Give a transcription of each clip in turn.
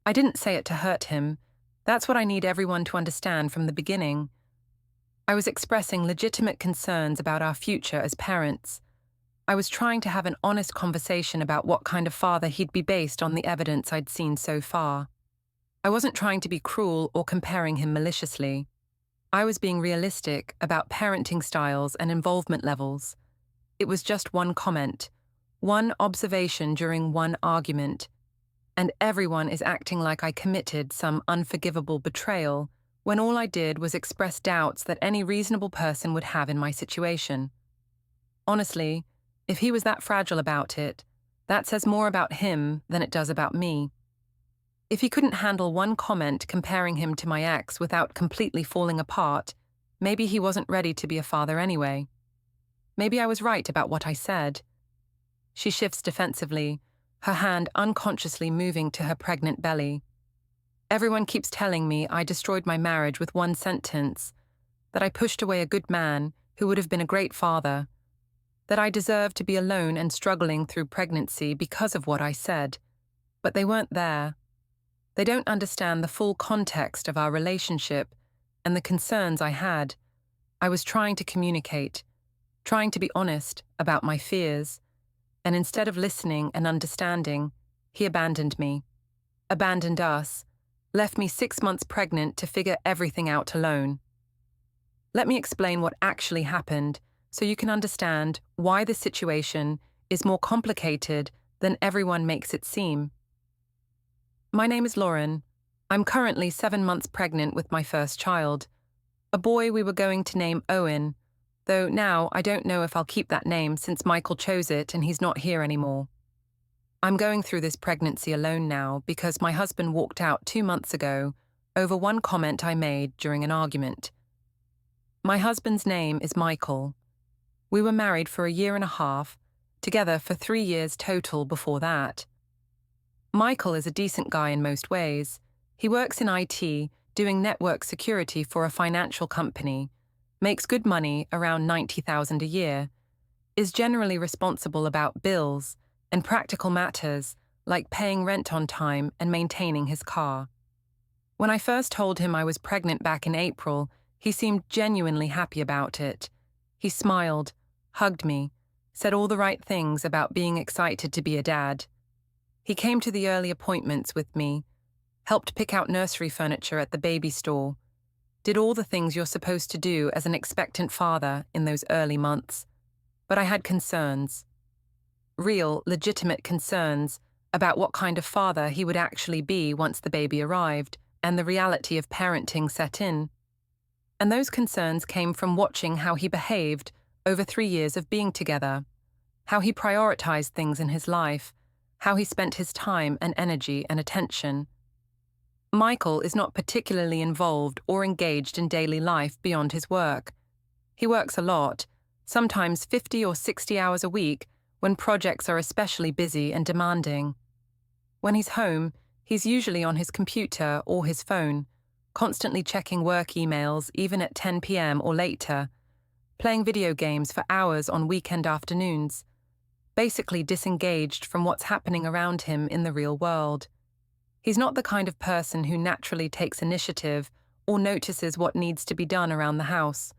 I didn't say it to hurt him. That's what I need everyone to understand from the beginning. I was expressing legitimate concerns about our future as parents. I was trying to have an honest conversation about what kind of father he'd be based on the evidence I'd seen so far. I wasn't trying to be cruel or comparing him maliciously. I was being realistic about parenting styles and involvement levels. It was just one comment, one observation during one argument, and everyone is acting like I committed some unforgivable betrayal when all I did was express doubts that any reasonable person would have in my situation. Honestly, if he was that fragile about it, that says more about him than it does about me. If he couldn't handle one comment comparing him to my ex without completely falling apart, maybe he wasn't ready to be a father anyway. Maybe I was right about what I said. She shifts defensively, her hand unconsciously moving to her pregnant belly. Everyone keeps telling me I destroyed my marriage with one sentence, that I pushed away a good man who would have been a great father, that I deserved to be alone and struggling through pregnancy because of what I said. But they weren't there. They don't understand the full context of our relationship and the concerns I had. I was trying to communicate, trying to be honest about my fears, and instead of listening and understanding, he abandoned me, abandoned us, left me 6 months pregnant to figure everything out alone. Let me explain what actually happened so you can understand why the situation is more complicated than everyone makes it seem. My name is Lauren. I'm currently 7 months pregnant with my first child, a boy we were going to name Owen, though now I don't know if I'll keep that name since Michael chose it and he's not here anymore. I'm going through this pregnancy alone now because my husband walked out 2 months ago over one comment I made during an argument. My husband's name is Michael. We were married for 1.5 years, together for 3 years total before that. Michael is a decent guy in most ways. He works in IT, doing network security for a financial company, makes good money, around $90,000 a year, is generally responsible about bills and practical matters like paying rent on time and maintaining his car. When I first told him I was pregnant back in April, he seemed genuinely happy about it. He smiled, hugged me, said all the right things about being excited to be a dad. He came to the early appointments with me, helped pick out nursery furniture at the baby store, did all the things you're supposed to do as an expectant father in those early months. But I had concerns. Real, legitimate concerns about what kind of father he would actually be once the baby arrived and the reality of parenting set in. And those concerns came from watching how he behaved over 3 years of being together, how he prioritized things in his life, how he spent his time and energy and attention. Michael is not particularly involved or engaged in daily life beyond his work. He works a lot, sometimes 50 or 60 hours a week when projects are especially busy and demanding. When he's home, he's usually on his computer or his phone, constantly checking work emails even at 10 p.m. or later, playing video games for hours on weekend afternoons, basically disengaged from what's happening around him in the real world. He's not the kind of person who naturally takes initiative or notices what needs to be done around the house.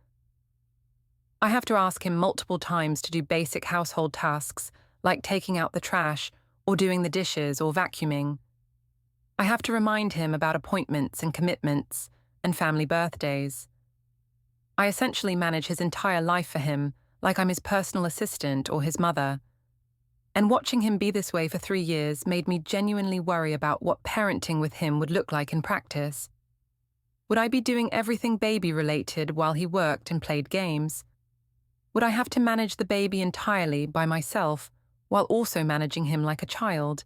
I have to ask him multiple times to do basic household tasks like taking out the trash or doing the dishes or vacuuming. I have to remind him about appointments and commitments and family birthdays. I essentially manage his entire life for him like I'm his personal assistant or his mother. And watching him be this way for 3 years made me genuinely worry about what parenting with him would look like in practice. Would I be doing everything baby-related while he worked and played games? Would I have to manage the baby entirely by myself while also managing him like a child?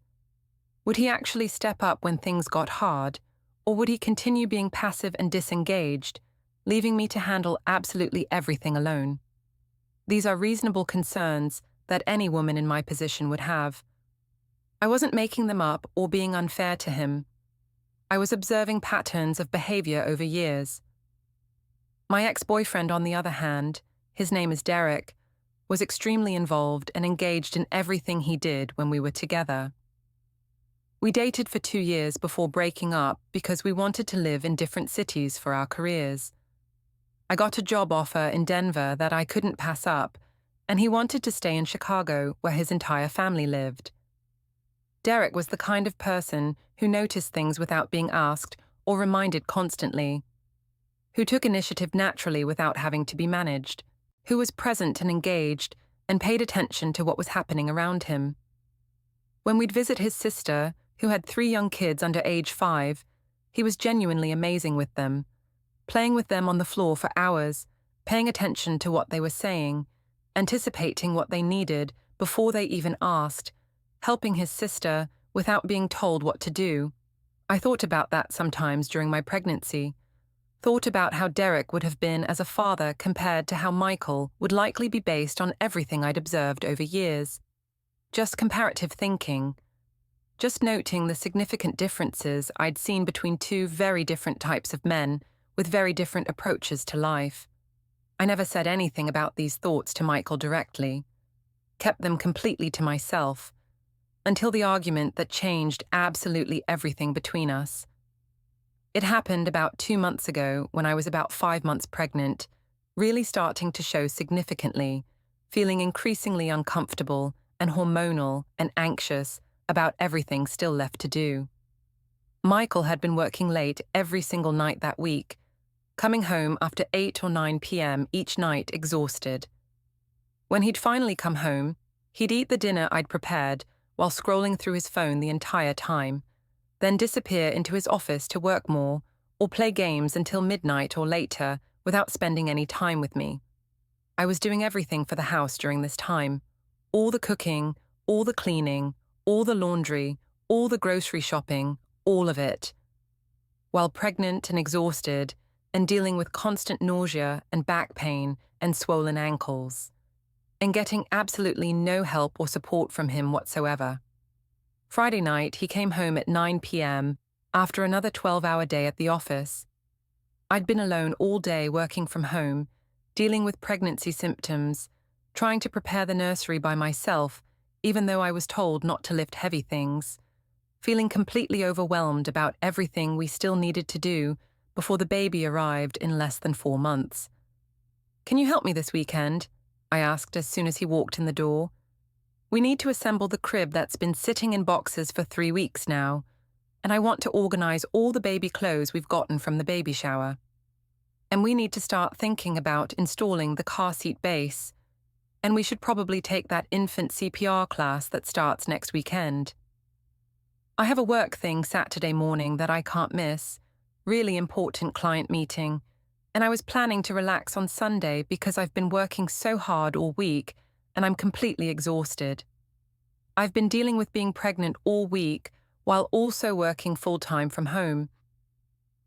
Would he actually step up when things got hard, or would he continue being passive and disengaged, leaving me to handle absolutely everything alone? These are reasonable concerns that any woman in my position would have. I wasn't making them up or being unfair to him. I was observing patterns of behavior over years. My ex-boyfriend, on the other hand, his name is Derek, was extremely involved and engaged in everything he did when we were together. We dated for 2 years before breaking up because we wanted to live in different cities for our careers. I got a job offer in Denver that I couldn't pass up, and he wanted to stay in Chicago where his entire family lived. Derek was the kind of person who noticed things without being asked or reminded constantly, who took initiative naturally without having to be managed, who was present and engaged and paid attention to what was happening around him. When we'd visit his sister, who had 3 young kids under age 5, he was genuinely amazing with them, playing with them on the floor for hours, paying attention to what they were saying, anticipating what they needed before they even asked, helping his sister without being told what to do. I thought about that sometimes during my pregnancy, thought about how Derek would have been as a father compared to how Michael would likely be based on everything I'd observed over years. Just comparative thinking. Just noting the significant differences I'd seen between 2 very different types of men with very different approaches to life. I never said anything about these thoughts to Michael directly, kept them completely to myself, until the argument that changed absolutely everything between us. It happened about 2 months ago when I was about 5 months pregnant, really starting to show significantly, feeling increasingly uncomfortable and hormonal and anxious about everything still left to do. Michael had been working late every single night that week, coming home after 8 or 9 p.m. each night exhausted. When he'd finally come home, he'd eat the dinner I'd prepared while scrolling through his phone the entire time, then disappear into his office to work more or play games until midnight or later without spending any time with me. I was doing everything for the house during this time, all the cooking, all the cleaning, all the laundry, all the grocery shopping, all of it. While pregnant and exhausted and dealing with constant nausea and back pain and swollen ankles, and getting absolutely no help or support from him whatsoever. Friday night, he came home at 9 p.m. after another 12-hour day at the office. I'd been alone all day working from home, dealing with pregnancy symptoms, trying to prepare the nursery by myself, even though I was told not to lift heavy things, feeling completely overwhelmed about everything we still needed to do before the baby arrived in less than 4 months. "Can you help me this weekend?" I asked as soon as he walked in the door. "We need to assemble the crib that's been sitting in boxes for 3 weeks now, and I want to organize all the baby clothes we've gotten from the baby shower. And we need to start thinking about installing the car seat base, and we should probably take that infant CPR class that starts next weekend. I have a work thing Saturday morning that I can't miss, really important client meeting, and I was planning to relax on Sunday because I've been working so hard all week and I'm completely exhausted. I've been dealing with being pregnant all week while also working full-time from home.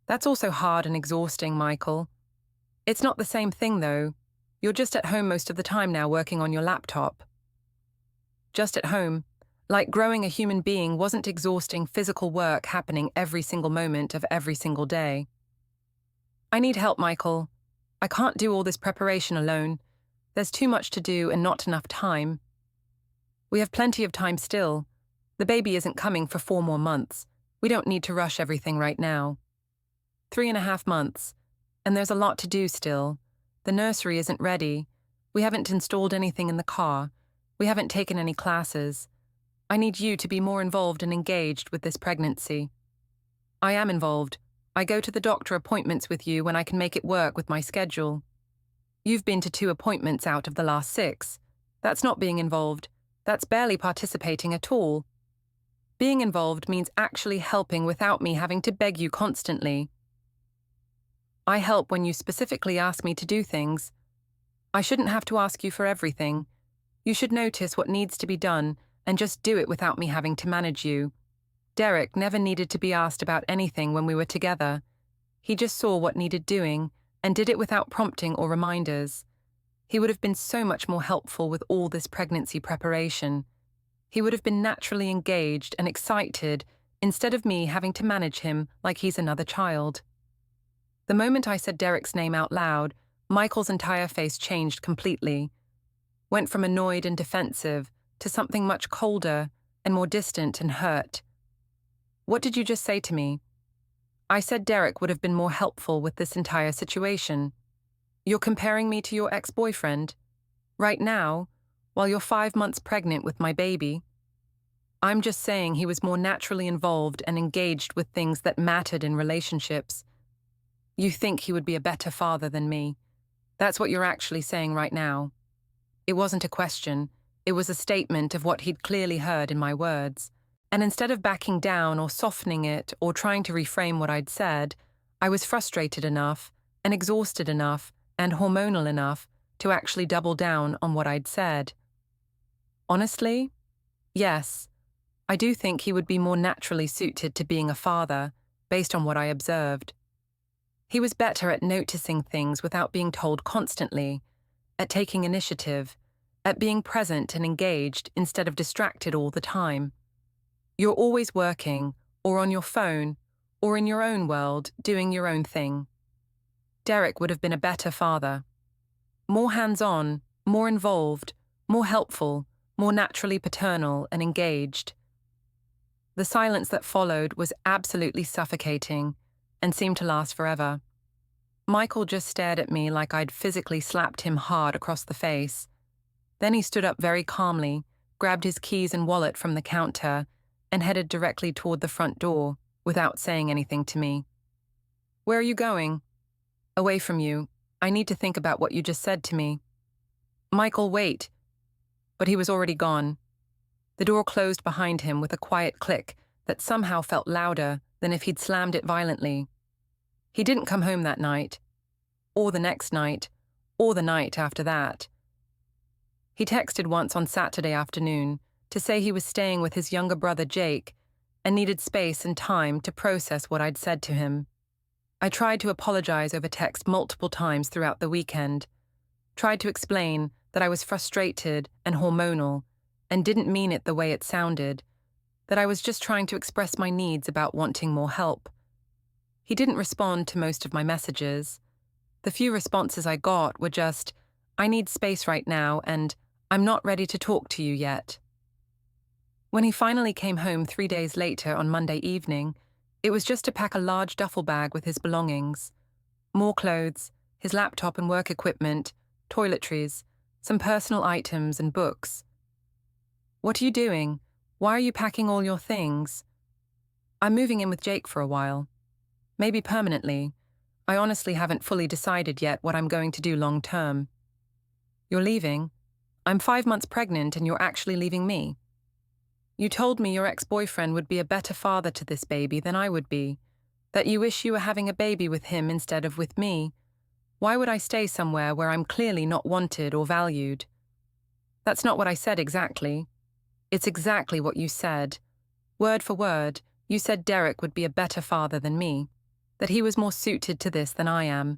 That's also hard and exhausting, Michael. It's not the same thing, though. You're just at home most of the time now working on your laptop." Just at home, like growing a human being wasn't exhausting physical work happening every single moment of every single day. "I need help, Michael. I can't do all this preparation alone. There's too much to do and not enough time. We have plenty of time still. The baby isn't coming for 4 more months. We don't need to rush everything right now. 3.5 months, and there's a lot to do still. The nursery isn't ready. We haven't installed anything in the car. We haven't taken any classes. I need you to be more involved and engaged with this pregnancy." "I am involved. I go to the doctor appointments with you when I can make it work with my schedule. You've been to 2 appointments out of the last 6. That's not being involved. That's barely participating at all. Being involved means actually helping without me having to beg you constantly. I help when you specifically ask me to do things. I shouldn't have to ask you for everything. You should notice what needs to be done and just do it without me having to manage you. Derek never needed to be asked about anything when we were together. He just saw what needed doing and did it without prompting or reminders. He would have been so much more helpful with all this pregnancy preparation. He would have been naturally engaged and excited instead of me having to manage him like he's another child." The moment I said Derek's name out loud, Michael's entire face changed completely. Went from annoyed and defensive to something much colder and more distant and hurt. What did you just say to me? I said Derek would have been more helpful with this entire situation. You're comparing me to your ex-boyfriend? Right now, while you're 5 months pregnant with my baby? I'm just saying he was more naturally involved and engaged with things that mattered in relationships. You think he would be a better father than me. That's what you're actually saying right now. It wasn't a question, it was a statement of what he'd clearly heard in my words. And instead of backing down or softening it or trying to reframe what I'd said, I was frustrated enough and exhausted enough and hormonal enough to actually double down on what I'd said. Honestly, yes, I do think he would be more naturally suited to being a father, based on what I observed. He was better at noticing things without being told constantly, at taking initiative, at being present and engaged instead of distracted all the time. You're always working, or on your phone, or in your own world, doing your own thing. Derek would have been a better father. More hands-on, more involved, more helpful, more naturally paternal and engaged. The silence that followed was absolutely suffocating and seemed to last forever. Michael just stared at me like I'd physically slapped him hard across the face. Then he stood up very calmly, grabbed his keys and wallet from the counter, and headed directly toward the front door, without saying anything to me. Where are you going? Away from you. I need to think about what you just said to me. Michael, wait. But he was already gone. The door closed behind him with a quiet click that somehow felt louder than if he'd slammed it violently. He didn't come home that night, or the next night, or the night after that. He texted once on Saturday afternoon to say he was staying with his younger brother Jake and needed space and time to process what I'd said to him. I tried to apologize over text multiple times throughout the weekend, tried to explain that I was frustrated and hormonal and didn't mean it the way it sounded, that I was just trying to express my needs about wanting more help. He didn't respond to most of my messages. The few responses I got were just, I need space right now and I'm not ready to talk to you yet. When he finally came home 3 days later on Monday evening, it was just to pack a large duffel bag with his belongings. More clothes, his laptop and work equipment, toiletries, some personal items and books. What are you doing? Why are you packing all your things? I'm moving in with Jake for a while. Maybe permanently. I honestly haven't fully decided yet what I'm going to do long term. You're leaving? I'm 5 months pregnant and you're actually leaving me. You told me your ex-boyfriend would be a better father to this baby than I would be, that you wish you were having a baby with him instead of with me. Why would I stay somewhere where I'm clearly not wanted or valued? That's not what I said exactly. It's exactly what you said. Word for word, you said Derek would be a better father than me, that he was more suited to this than I am.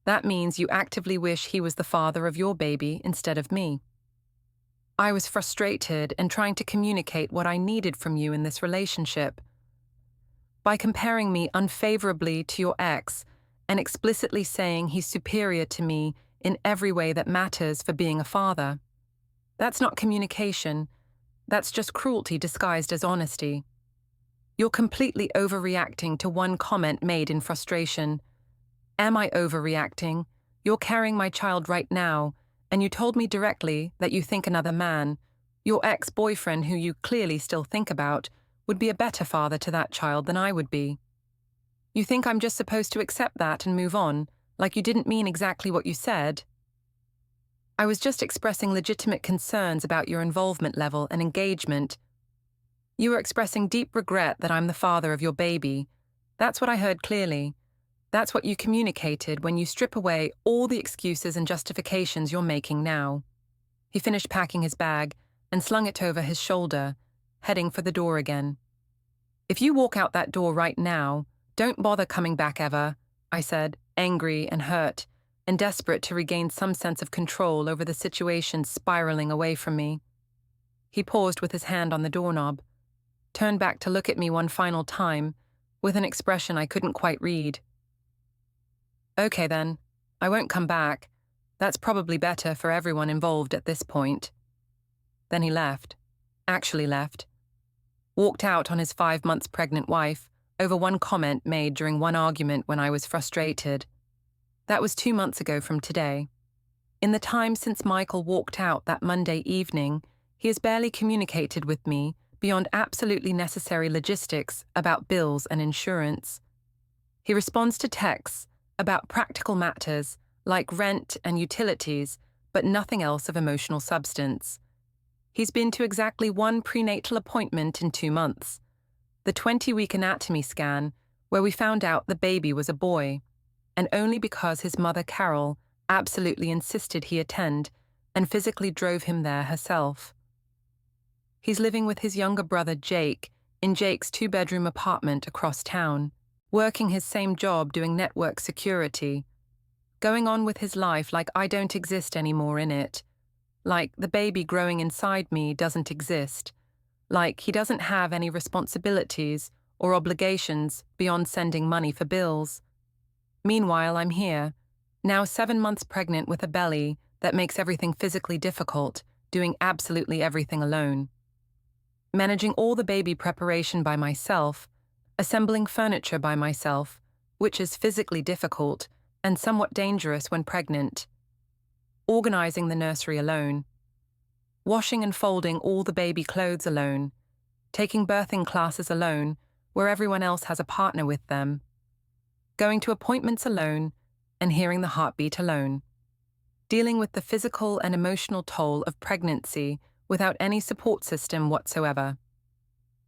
That means you actively wish he was the father of your baby instead of me. I was frustrated and trying to communicate what I needed from you in this relationship. By comparing me unfavorably to your ex and explicitly saying he's superior to me in every way that matters for being a father. That's not communication. That's just cruelty disguised as honesty. You're completely overreacting to one comment made in frustration. Am I overreacting? You're carrying my child right now, and you told me directly that you think another man, your ex-boyfriend who you clearly still think about, would be a better father to that child than I would be. You think I'm just supposed to accept that and move on, like you didn't mean exactly what you said? I was just expressing legitimate concerns about your involvement level and engagement. You were expressing deep regret that I'm the father of your baby. That's what I heard clearly. That's what you communicated when you strip away all the excuses and justifications you're making now. He finished packing his bag and slung it over his shoulder, heading for the door again. If you walk out that door right now, don't bother coming back ever, I said, angry and hurt, and desperate to regain some sense of control over the situation spiraling away from me. He paused with his hand on the doorknob, turned back to look at me one final time, with an expression I couldn't quite read. Okay then, I won't come back. That's probably better for everyone involved at this point. Then he left. Actually left. walked out on his 5 months pregnant wife over one comment made during one argument when I was frustrated. That was 2 months ago from today. In the time since Michael walked out that Monday evening, he has barely communicated with me beyond absolutely necessary logistics about bills and insurance. He responds to texts about practical matters like rent and utilities, but nothing else of emotional substance. He's been to exactly one prenatal appointment in 2 months, the 20-week anatomy scan, where we found out the baby was a boy, and only because his mother Carol absolutely insisted he attend and physically drove him there herself. He's living with his younger brother Jake in Jake's 2-bedroom apartment across town, working his same job doing network security, going on with his life like I don't exist anymore in it, like the baby growing inside me doesn't exist, like he doesn't have any responsibilities or obligations beyond sending money for bills. Meanwhile, I'm here, now 7 months pregnant with a belly that makes everything physically difficult, doing absolutely everything alone. Managing all the baby preparation by myself, assembling furniture by myself, which is physically difficult and somewhat dangerous when pregnant. Organizing the nursery alone. Washing and folding all the baby clothes alone. Taking birthing classes alone, where everyone else has a partner with them. Going to appointments alone and hearing the heartbeat alone. Dealing with the physical and emotional toll of pregnancy without any support system whatsoever.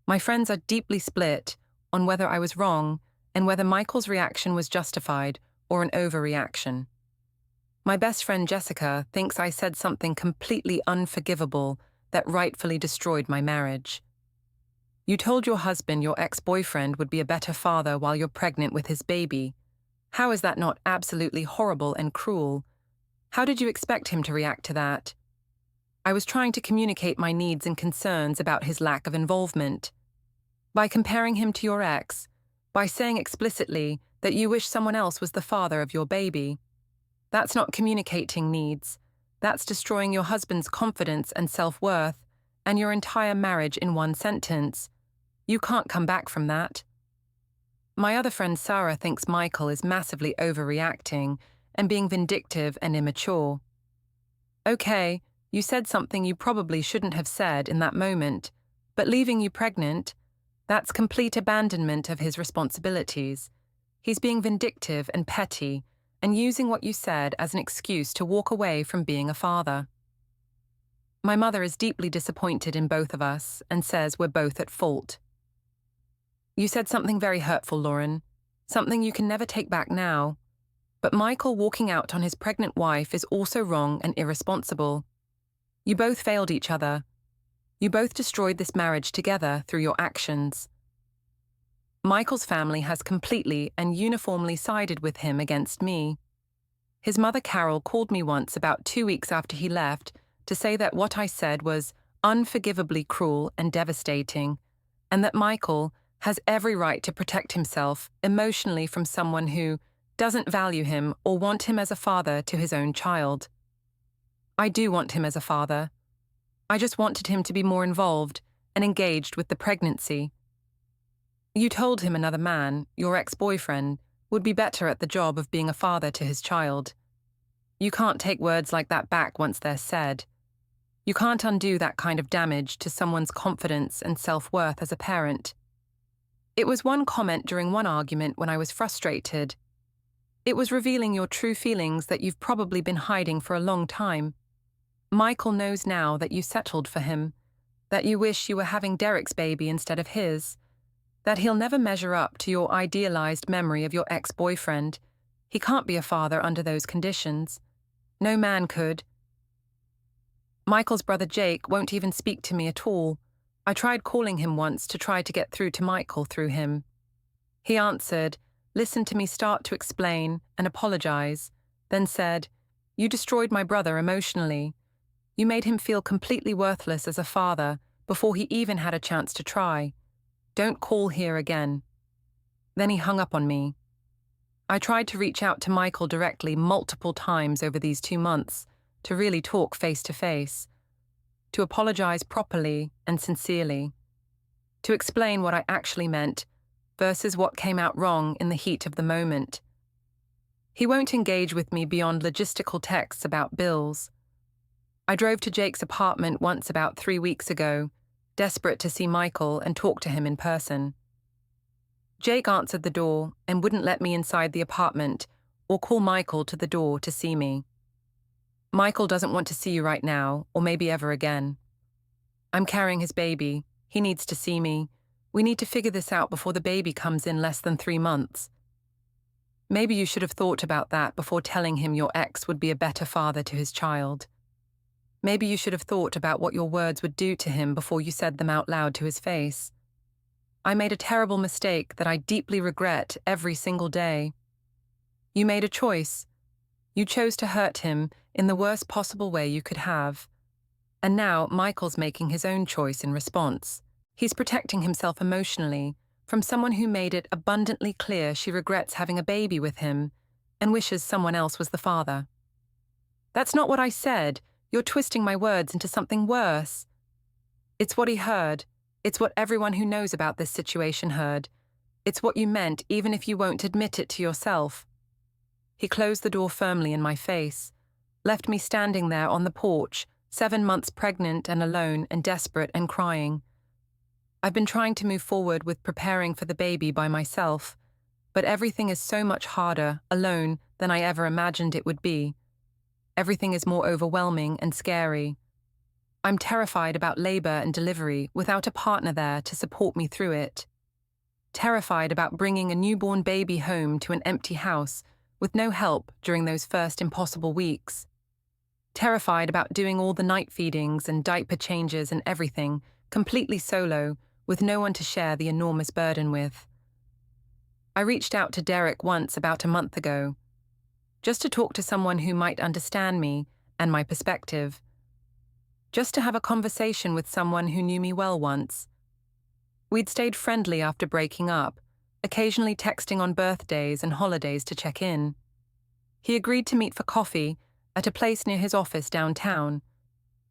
My friends are deeply split on whether I was wrong and whether Michael's reaction was justified or an overreaction. My best friend Jessica thinks I said something completely unforgivable that rightfully destroyed my marriage. You told your husband your ex-boyfriend would be a better father while you're pregnant with his baby. How is that not absolutely horrible and cruel? How did you expect him to react to that? I was trying to communicate my needs and concerns about his lack of involvement. By comparing him to your ex, by saying explicitly that you wish someone else was the father of your baby. That's not communicating needs. That's destroying your husband's confidence and self-worth and your entire marriage in one sentence. You can't come back from that. My other friend Sarah thinks Michael is massively overreacting and being vindictive and immature. Okay, you said something you probably shouldn't have said in that moment, but leaving you pregnant, that's complete abandonment of his responsibilities. He's being vindictive and petty and using what you said as an excuse to walk away from being a father. My mother is deeply disappointed in both of us and says we're both at fault. You said something very hurtful, Lauren, something you can never take back now. But Michael walking out on his pregnant wife is also wrong and irresponsible. You both failed each other. You both destroyed this marriage together through your actions. Michael's family has completely and uniformly sided with him against me. His mother Carol called me once about 2 weeks after he left to say that what I said was unforgivably cruel and devastating, and that Michael has every right to protect himself emotionally from someone who doesn't value him or want him as a father to his own child. I do want him as a father. I just wanted him to be more involved and engaged with the pregnancy. You told him another man, your ex-boyfriend, would be better at the job of being a father to his child. You can't take words like that back once they're said. You can't undo that kind of damage to someone's confidence and self-worth as a parent. It was one comment during one argument when I was frustrated. It was revealing your true feelings that you've probably been hiding for a long time. Michael knows now that you settled for him, that you wish you were having Derek's baby instead of his, that he'll never measure up to your idealized memory of your ex-boyfriend. He can't be a father under those conditions. No man could. Michael's brother Jake won't even speak to me at all. I tried calling him once to try to get through to Michael through him. He answered, listened to me start to explain and apologize, then said, "You destroyed my brother emotionally. You made him feel completely worthless as a father before he even had a chance to try. Don't call here again." Then he hung up on me. I tried to reach out to Michael directly multiple times over these 2 months to really talk face to face, to apologize properly and sincerely. to explain what I actually meant versus what came out wrong in the heat of the moment. He won't engage with me beyond logistical texts about bills. I drove to Jake's apartment once about 3 weeks ago, desperate to see Michael and talk to him in person. Jake answered the door and wouldn't let me inside the apartment or call Michael to the door to see me. Michael doesn't want to see you right now, or maybe ever again. I'm carrying his baby. He needs to see me. We need to figure this out before the baby comes in less than 3 months. Maybe you should have thought about that before telling him your ex would be a better father to his child. Maybe you should have thought about what your words would do to him before you said them out loud to his face. I made a terrible mistake that I deeply regret every single day. You made a choice. You chose to hurt him in the worst possible way you could have. And now Michael's making his own choice in response. He's protecting himself emotionally from someone who made it abundantly clear she regrets having a baby with him and wishes someone else was the father. That's not what I said. You're twisting my words into something worse. It's what he heard. It's what everyone who knows about this situation heard. It's what you meant, even if you won't admit it to yourself. He closed the door firmly in my face, left me standing there on the porch, 7 months pregnant and alone and desperate and crying. I've been trying to move forward with preparing for the baby by myself, but everything is so much harder, alone, than I ever imagined it would be. Everything is more overwhelming and scary. I'm terrified about labor and delivery without a partner there to support me through it. Terrified about bringing a newborn baby home to an empty house with no help during those first impossible weeks. Terrified about doing all the night feedings and diaper changes and everything, completely solo, with no one to share the enormous burden with. I reached out to Derek once about a month ago, just to talk to someone who might understand me and my perspective. Just to have a conversation with someone who knew me well once. We'd stayed friendly after breaking up, occasionally texting on birthdays and holidays to check in. He agreed to meet for coffee at a place near his office downtown.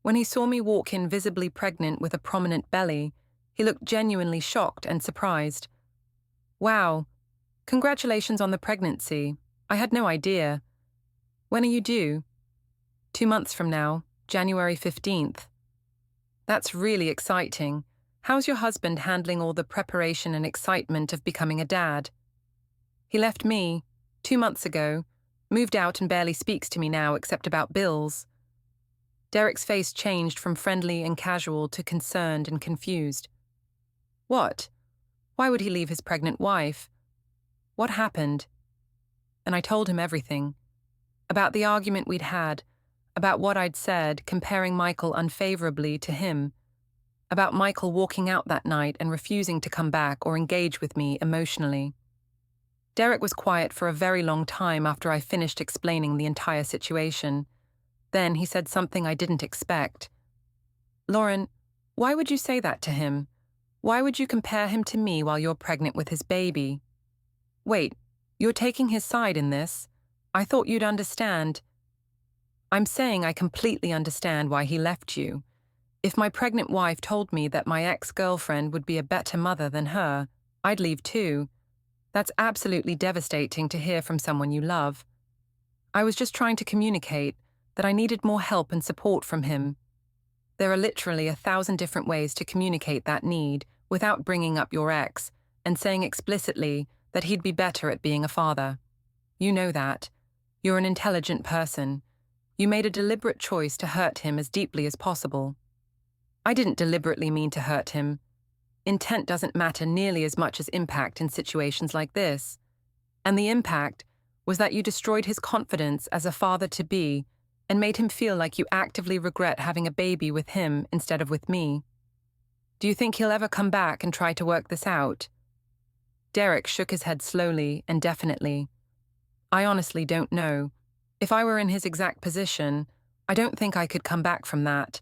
When he saw me walk in visibly pregnant with a prominent belly, he looked genuinely shocked and surprised. Wow, congratulations on the pregnancy. I had no idea. When are you due? 2 months from now, January 15th. That's really exciting. How's your husband handling all the preparation and excitement of becoming a dad? He left me 2 months ago, moved out and barely speaks to me now except about bills. Derek's face changed from friendly and casual to concerned and confused. What? Why would he leave his pregnant wife? What happened? And I told him everything. About the argument we'd had, about what I'd said, comparing Michael unfavorably to him, about Michael walking out that night and refusing to come back or engage with me emotionally. Derek was quiet for a very long time after I finished explaining the entire situation. Then he said something I didn't expect. Lauren, why would you say that to him? Why would you compare him to me while you're pregnant with his baby? Wait, you're taking his side in this? I thought you'd understand. I'm saying I completely understand why he left you. If my pregnant wife told me that my ex-girlfriend would be a better mother than her, I'd leave too. That's absolutely devastating to hear from someone you love. I was just trying to communicate that I needed more help and support from him. There are literally 1,000 different ways to communicate that need without bringing up your ex and saying explicitly that he'd be better at being a father. You know that. You're an intelligent person. You made a deliberate choice to hurt him as deeply as possible. I didn't deliberately mean to hurt him. Intent doesn't matter nearly as much as impact in situations like this. And the impact was that you destroyed his confidence as a father-to-be and made him feel like you actively regret having a baby with him instead of with me. Do you think he'll ever come back and try to work this out? Derek shook his head slowly and definitely. I honestly don't know. If I were in his exact position, I don't think I could come back from that.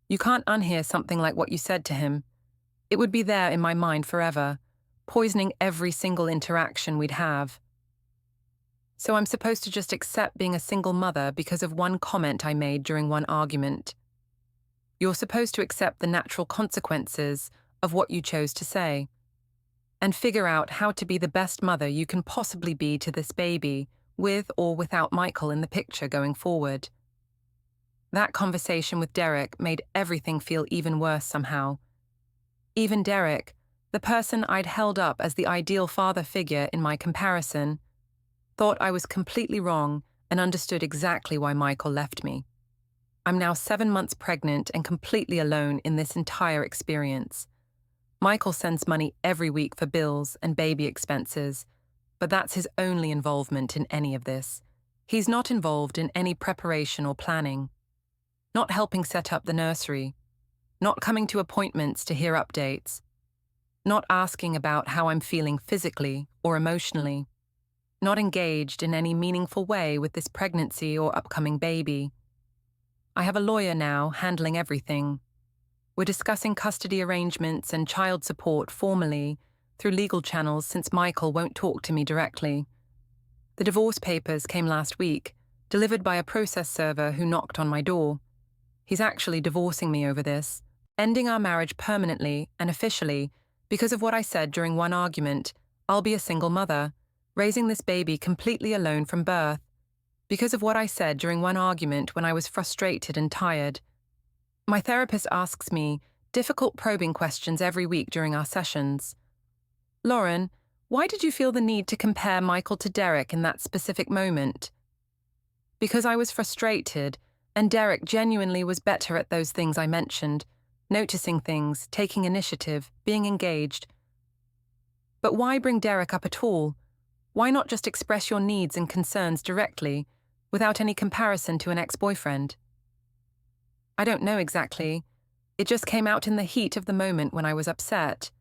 You can't unhear something like what you said to him. It would be there in my mind forever, poisoning every single interaction we'd have. So I'm supposed to just accept being a single mother because of one comment I made during one argument. You're supposed to accept the natural consequences of what you chose to say, and figure out how to be the best mother you can possibly be to this baby, with or without Michael in the picture going forward. That conversation with Derek made everything feel even worse somehow. Even Derek, the person I'd held up as the ideal father figure in my comparison, thought I was completely wrong and understood exactly why Michael left me. I'm now 7 months pregnant and completely alone in this entire experience. Michael sends money every week for bills and baby expenses, but that's his only involvement in any of this. He's not involved in any preparation or planning, not helping set up the nursery, not coming to appointments to hear updates, not asking about how I'm feeling physically or emotionally, not engaged in any meaningful way with this pregnancy or upcoming baby. I have a lawyer now handling everything. We're discussing custody arrangements and child support formally through legal channels since Michael won't talk to me directly. The divorce papers came last week, delivered by a process server who knocked on my door. He's actually divorcing me over this, ending our marriage permanently and officially because of what I said during one argument. I'll be a single mother, raising this baby completely alone from birth, because of what I said during one argument when I was frustrated and tired. My therapist asks me difficult probing questions every week during our sessions. Lauren, why did you feel the need to compare Michael to Derek in that specific moment? Because I was frustrated, and Derek genuinely was better at those things I mentioned, noticing things, taking initiative, being engaged. But why bring Derek up at all? Why not just express your needs and concerns directly, without any comparison to an ex-boyfriend? I don't know exactly. It just came out in the heat of the moment when I was upset.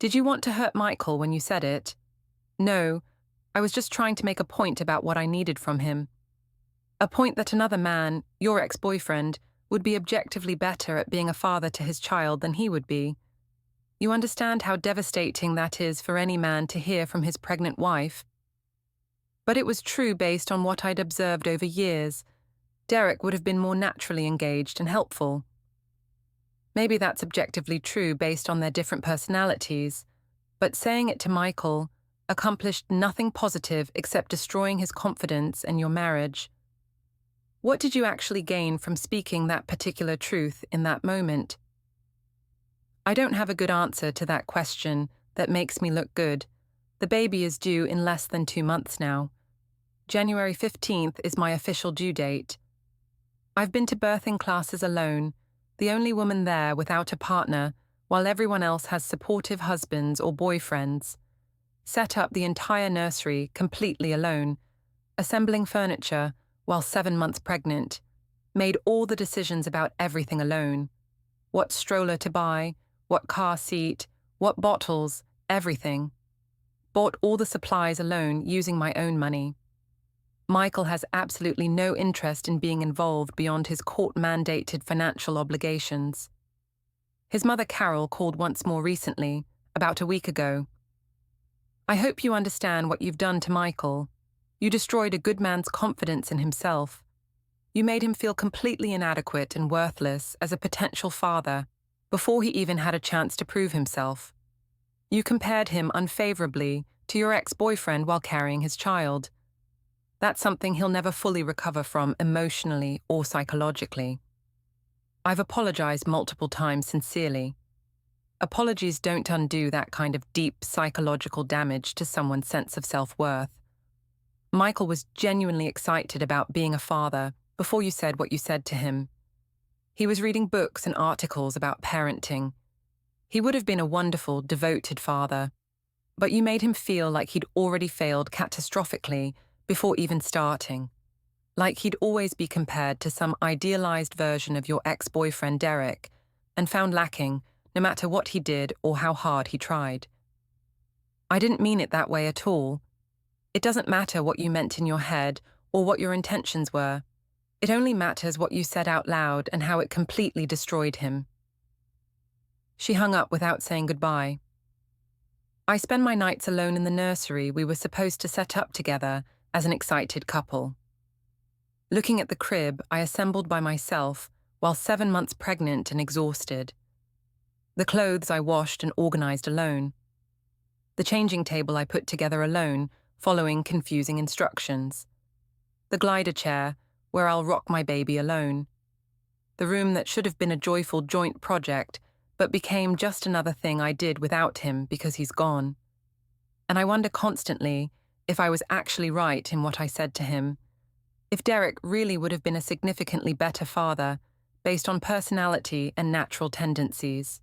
Did you want to hurt Michael when you said it? No, I was just trying to make a point about what I needed from him. A point that another man, your ex-boyfriend, would be objectively better at being a father to his child than he would be. You understand how devastating that is for any man to hear from his pregnant wife. But it was true based on what I'd observed over years. Derek would have been more naturally engaged and helpful. Maybe that's objectively true based on their different personalities, but saying it to Michael accomplished nothing positive except destroying his confidence and your marriage. What did you actually gain from speaking that particular truth in that moment? I don't have a good answer to that question that makes me look good. The baby is due in less than 2 months now. January 15th is my official due date. I've been to birthing classes alone, the only woman there without a partner, while everyone else has supportive husbands or boyfriends. Set up the entire nursery completely alone, assembling furniture while 7 months pregnant, made all the decisions about everything alone. What stroller to buy, what car seat, what bottles, everything. Bought all the supplies alone using my own money. Michael has absolutely no interest in being involved beyond his court-mandated financial obligations. His mother Carol called once more recently, about a week ago. I hope you understand what you've done to Michael. You destroyed a good man's confidence in himself. You made him feel completely inadequate and worthless as a potential father before he even had a chance to prove himself. You compared him unfavorably to your ex-boyfriend while carrying his child. That's something he'll never fully recover from emotionally or psychologically. I've apologized multiple times sincerely. Apologies don't undo that kind of deep psychological damage to someone's sense of self-worth. Michael was genuinely excited about being a father before you said what you said to him. He was reading books and articles about parenting. He would have been a wonderful, devoted father, but you made him feel like he'd already failed catastrophically before even starting, like he'd always be compared to some idealized version of your ex-boyfriend Derek and found lacking no matter what he did or how hard he tried. I didn't mean it that way at all. It doesn't matter what you meant in your head or what your intentions were. It only matters what you said out loud and how it completely destroyed him. She hung up without saying goodbye. I spend my nights alone in the nursery we were supposed to set up together as an excited couple. Looking at the crib I assembled by myself while 7 months pregnant and exhausted. The clothes I washed and organized alone. The changing table I put together alone, following confusing instructions. The glider chair, where I'll rock my baby alone. The room that should have been a joyful joint project, but became just another thing I did without him because he's gone. And I wonder constantly if I was actually right in what I said to him, if Derek really would have been a significantly better father, based on personality and natural tendencies.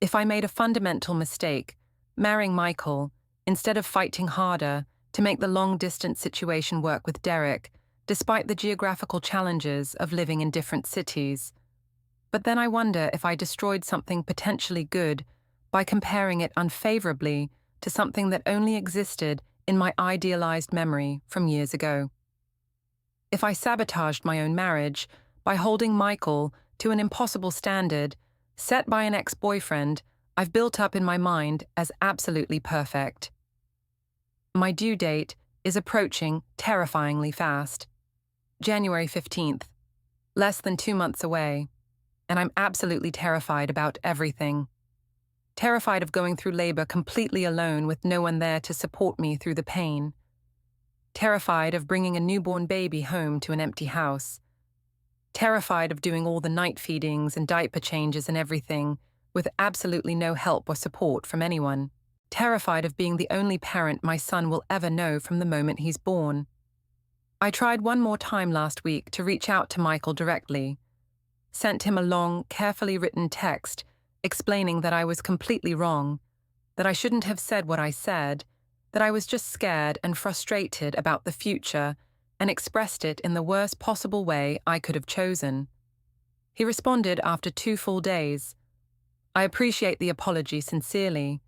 If I made a fundamental mistake, marrying Michael, instead of fighting harder to make the long-distance situation work with Derek, despite the geographical challenges of living in different cities. But then I wonder if I destroyed something potentially good by comparing it unfavorably to something that only existed in my idealized memory from years ago. If I sabotaged my own marriage by holding Michael to an impossible standard set by an ex-boyfriend I've built up in my mind as absolutely perfect. My due date is approaching terrifyingly fast. January 15th, less than 2 months away, and I'm absolutely terrified about everything. Terrified of going through labor completely alone with no one there to support me through the pain. Terrified of bringing a newborn baby home to an empty house. Terrified of doing all the night feedings and diaper changes and everything with absolutely no help or support from anyone. Terrified of being the only parent my son will ever know from the moment he's born. I tried one more time last week to reach out to Michael directly. Sent him a long, carefully written text explaining that I was completely wrong, that I shouldn't have said what I said, that I was just scared and frustrated about the future and expressed it in the worst possible way I could have chosen. He responded after 2 full days. I appreciate the apology sincerely,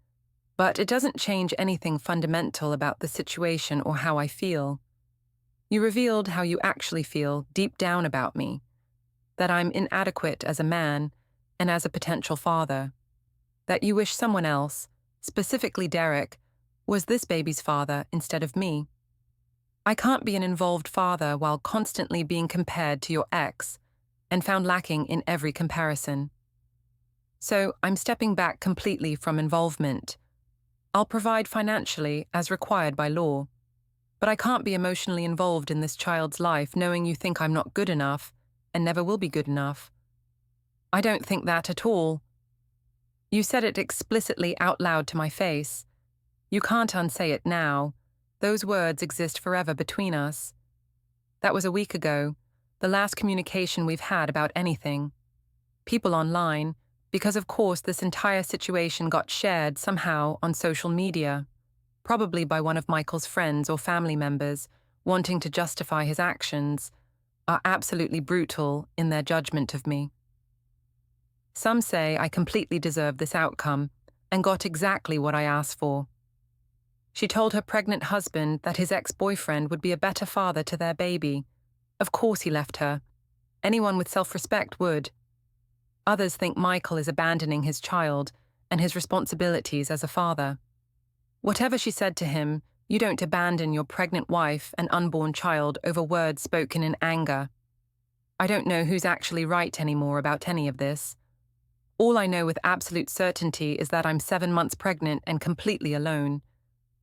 but it doesn't change anything fundamental about the situation or how I feel. You revealed how you actually feel deep down about me, that I'm inadequate as a man and as a potential father, that you wish someone else, specifically Derek, was this baby's father instead of me. I can't be an involved father while constantly being compared to your ex and found lacking in every comparison. So I'm stepping back completely from involvement. I'll provide financially as required by law, but I can't be emotionally involved in this child's life knowing you think I'm not good enough and never will be good enough. I don't think that at all. You said it explicitly out loud to my face. You can't unsay it now. Those words exist forever between us. That was a week ago, the last communication we've had about anything. People online, because of course this entire situation got shared somehow on social media, probably by one of Michael's friends or family members wanting to justify his actions, are absolutely brutal in their judgment of me. Some say I completely deserve this outcome and got exactly what I asked for. She told her pregnant husband that his ex-boyfriend would be a better father to their baby. Of course he left her. Anyone with self-respect would. Others think Michael is abandoning his child and his responsibilities as a father. Whatever she said to him, you don't abandon your pregnant wife and unborn child over words spoken in anger. I don't know who's actually right anymore about any of this. All I know with absolute certainty is that I'm 7 months pregnant and completely alone.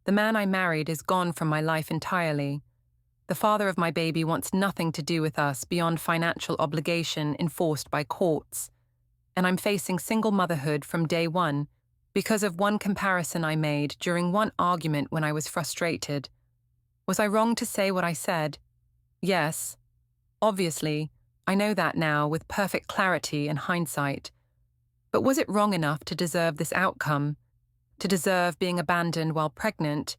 The man I married is gone from my life entirely. The father of my baby wants nothing to do with us beyond financial obligation enforced by courts. And I'm facing single motherhood from day one because of one comparison I made during one argument when I was frustrated. Was I wrong to say what I said? Yes. Obviously, I know that now with perfect clarity and hindsight. But was it wrong enough to deserve this outcome? To deserve being abandoned while pregnant?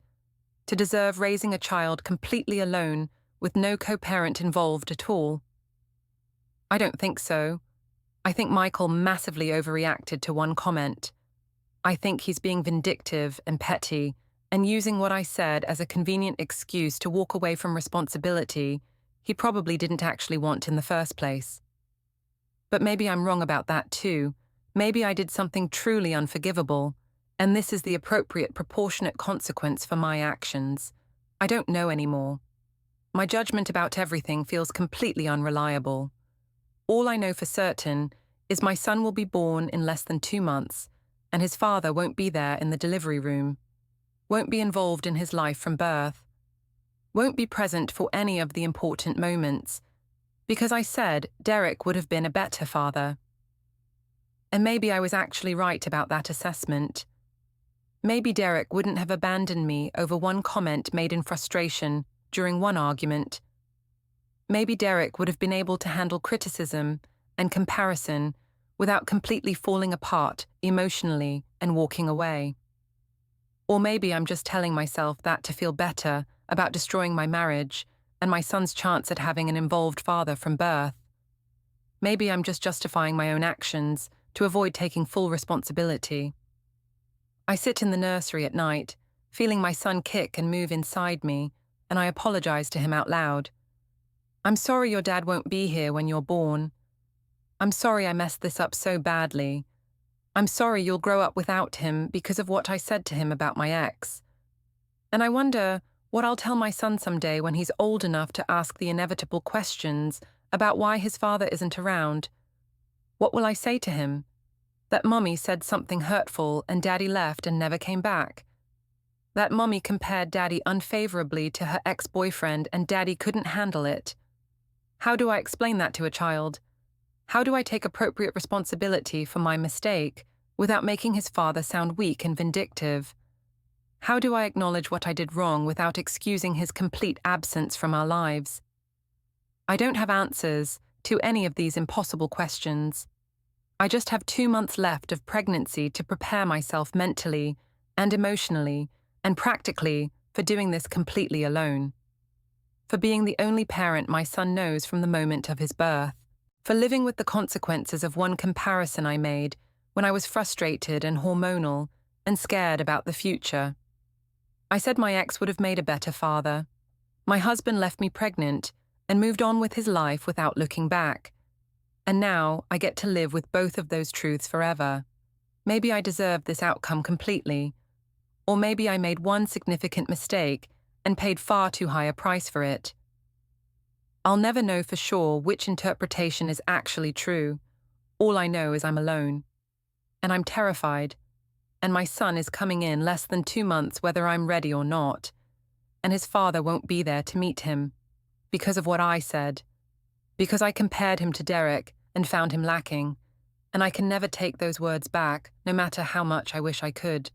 To deserve raising a child completely alone with no co-parent involved at all? I don't think so. I think Michael massively overreacted to one comment. I think he's being vindictive and petty and using what I said as a convenient excuse to walk away from responsibility he probably didn't actually want in the first place. But maybe I'm wrong about that too. Maybe I did something truly unforgivable, and this is the appropriate proportionate consequence for my actions. I don't know anymore. My judgment about everything feels completely unreliable. All I know for certain is my son will be born in less than 2 months, and his father won't be there in the delivery room, won't be involved in his life from birth, won't be present for any of the important moments, because I said Derek would have been a better father. And maybe I was actually right about that assessment. Maybe Derek wouldn't have abandoned me over one comment made in frustration during one argument. Maybe Derek would have been able to handle criticism and comparison without completely falling apart emotionally and walking away. Or maybe I'm just telling myself that to feel better about destroying my marriage and my son's chance at having an involved father from birth. Maybe I'm just justifying my own actions to avoid taking full responsibility. I sit in the nursery at night, feeling my son kick and move inside me, and I apologize to him out loud. I'm sorry your dad won't be here when you're born. I'm sorry I messed this up so badly. I'm sorry you'll grow up without him because of what I said to him about my ex. And I wonder what I'll tell my son someday when he's old enough to ask the inevitable questions about why his father isn't around. What will I say to him? That Mommy said something hurtful and Daddy left and never came back. That Mommy compared Daddy unfavorably to her ex-boyfriend and Daddy couldn't handle it. How do I explain that to a child? How do I take appropriate responsibility for my mistake without making his father sound weak and vindictive? How do I acknowledge what I did wrong without excusing his complete absence from our lives? I don't have answers to any of these impossible questions. I just have 2 months left of pregnancy to prepare myself mentally and emotionally and practically for doing this completely alone. For being the only parent my son knows from the moment of his birth. For living with the consequences of one comparison I made when I was frustrated and hormonal and scared about the future. I said my ex would have made a better father. My husband left me pregnant and moved on with his life without looking back. And now I get to live with both of those truths forever. Maybe I deserved this outcome completely. Or maybe I made one significant mistake and paid far too high a price for it. I'll never know for sure which interpretation is actually true. All I know is I'm alone. And I'm terrified. And my son is coming in less than 2 months whether I'm ready or not. And his father won't be there to meet him. Because of what I said. Because I compared him to Derek and found him lacking. And I can never take those words back, no matter how much I wish I could.